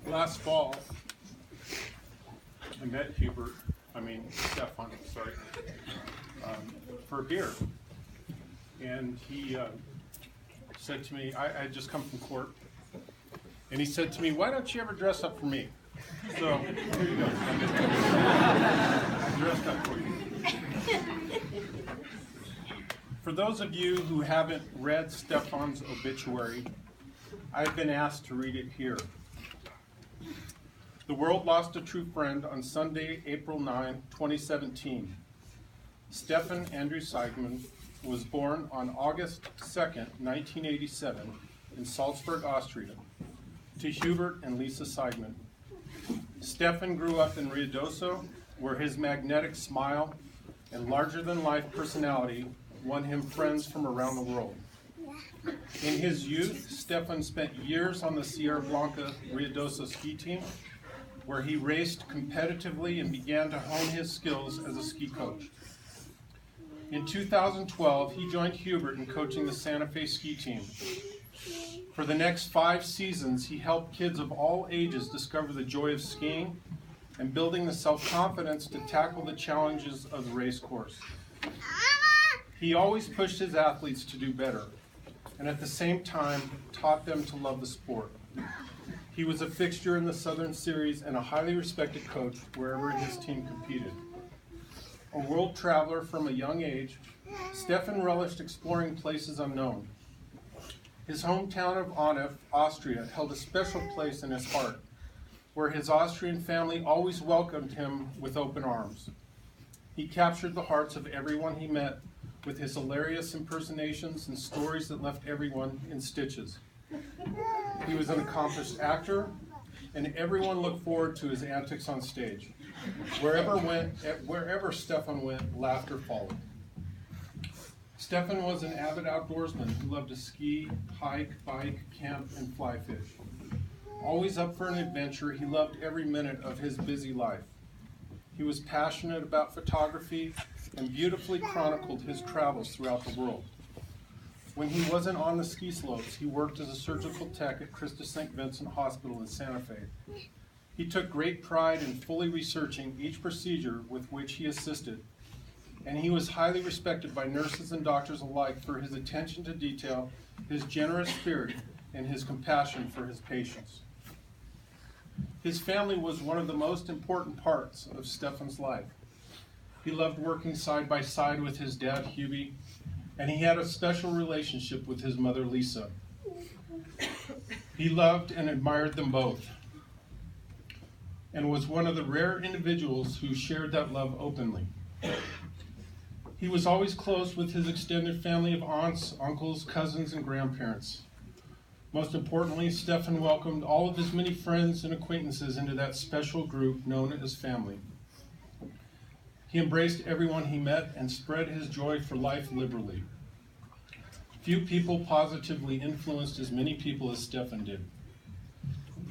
Last fall, I met Stefan, for a beer. And he said to me, I had just come from court, and he said to me, "Why don't you ever dress up for me?" So, here you go. I dressed up for you. For those of you who haven't read Stefan's obituary, I've been asked to read it here. The world lost a true friend on Sunday, April 9, 2017. Stefan Andrew Seigmann was born on August 2nd, 1987, in Salzburg, Austria, to Hubert and Lisa Seigmann. Stefan grew up in Ruidoso, where his magnetic smile and larger-than-life personality won him friends from around the world. In his youth, Stefan spent years on the Sierra Blanca Ruidoso ski team, where he raced competitively and began to hone his skills as a ski coach. In 2012, he joined Hubert in coaching the Santa Fe ski team. For the next 5 seasons, he helped kids of all ages discover the joy of skiing and building the self-confidence to tackle the challenges of the race course. He always pushed his athletes to do better, and at the same time taught them to love the sport. He was a fixture in the Southern Series and a highly respected coach wherever his team competed. A world traveler from a young age, Stefan relished exploring places unknown. His hometown of Onef, Austria, held a special place in his heart, where his Austrian family always welcomed him with open arms. He captured the hearts of everyone he met with his hilarious impersonations and stories that left everyone in stitches. He was an accomplished actor, and everyone looked forward to his antics on stage. Wherever Stefan went, laughter followed. Stefan was an avid outdoorsman who loved to ski, hike, bike, camp, and fly fish. Always up for an adventure, he loved every minute of his busy life. He was passionate about photography and beautifully chronicled his travels throughout the world. When he wasn't on the ski slopes, he worked as a surgical tech at Christus St. Vincent Hospital in Santa Fe. He took great pride in fully researching each procedure with which he assisted, and he was highly respected by nurses and doctors alike for his attention to detail, his generous spirit, and his compassion for his patients. His family was one of the most important parts of Stefan's life. He loved working side by side with his dad, Hubie, and he had a special relationship with his mother, Lisa. He loved and admired them both, and was one of the rare individuals who shared that love openly. He was always close with his extended family of aunts, uncles, cousins, and grandparents. Most importantly, Stefan welcomed all of his many friends and acquaintances into that special group known as family. He embraced everyone he met and spread his joy for life liberally. Few people positively influenced as many people as Stefan did.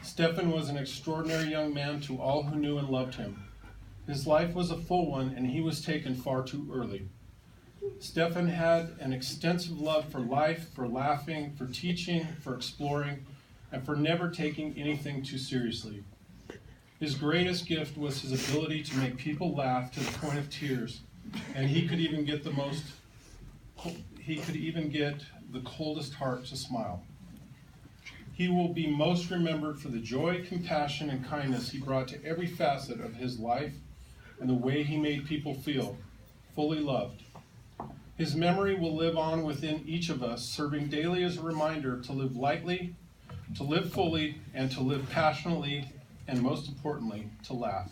Stefan was an extraordinary young man to all who knew and loved him. His life was a full one, and he was taken far too early. Stefan had an extensive love for life, for laughing, for teaching, for exploring, and for never taking anything too seriously. His greatest gift was his ability to make people laugh to the point of tears, and he could even get the coldest heart to smile. He will be most remembered for the joy, compassion, and kindness he brought to every facet of his life and the way he made people feel fully loved. His memory will live on within each of us, serving daily as a reminder to live lightly, to live fully, and to live passionately, and most importantly, to laugh.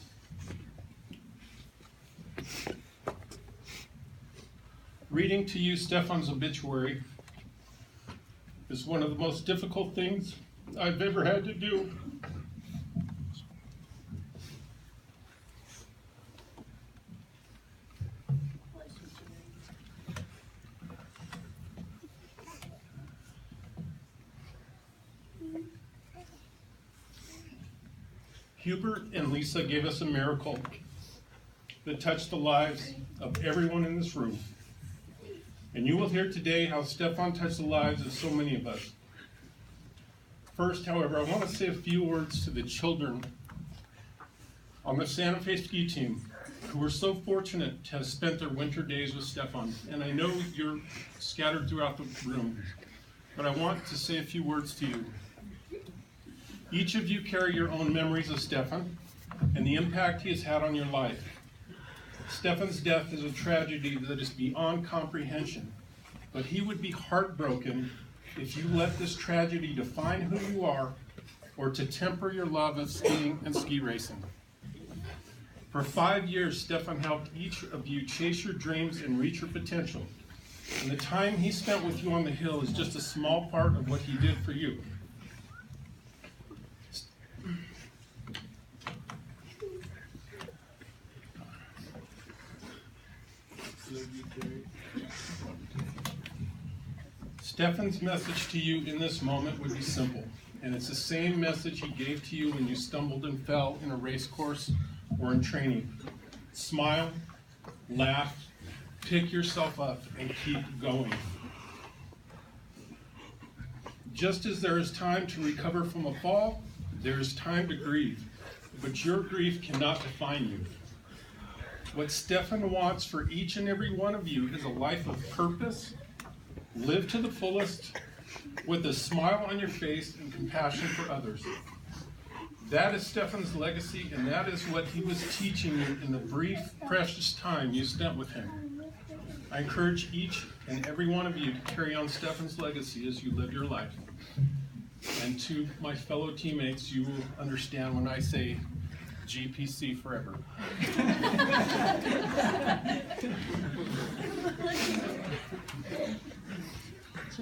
Reading to you Stefan's obituary is one of the most difficult things I've ever had to do. Hubert and Lisa gave us a miracle that touched the lives of everyone in this room. And you will hear today how Stefan touched the lives of so many of us. First, however, I want to say a few words to the children on the Santa Fe ski team who were so fortunate to have spent their winter days with Stefan. And I know you're scattered throughout the room, but I want to say a few words to you. Each of you carry your own memories of Stefan and the impact he has had on your life. Stefan's death is a tragedy that is beyond comprehension, but he would be heartbroken if you let this tragedy define who you are or to temper your love of skiing and ski racing. For 5 years, Stefan helped each of you chase your dreams and reach your potential. And the time he spent with you on the hill is just a small part of what he did for you. Stefan's message to you in this moment would be simple, and it's the same message he gave to you when you stumbled and fell in a race course or in training. Smile, laugh, pick yourself up, and keep going. Just as there is time to recover from a fall, there is time to grieve, but your grief cannot define you. What Stefan wants for each and every one of you is a life of purpose. Live to the fullest with a smile on your face and compassion for others. That is Stefan's legacy, and that is what he was teaching you in the brief, precious time you spent with him. I encourage each and every one of you to carry on Stefan's legacy as you live your life. And to my fellow teammates, you will understand when I say GPC forever.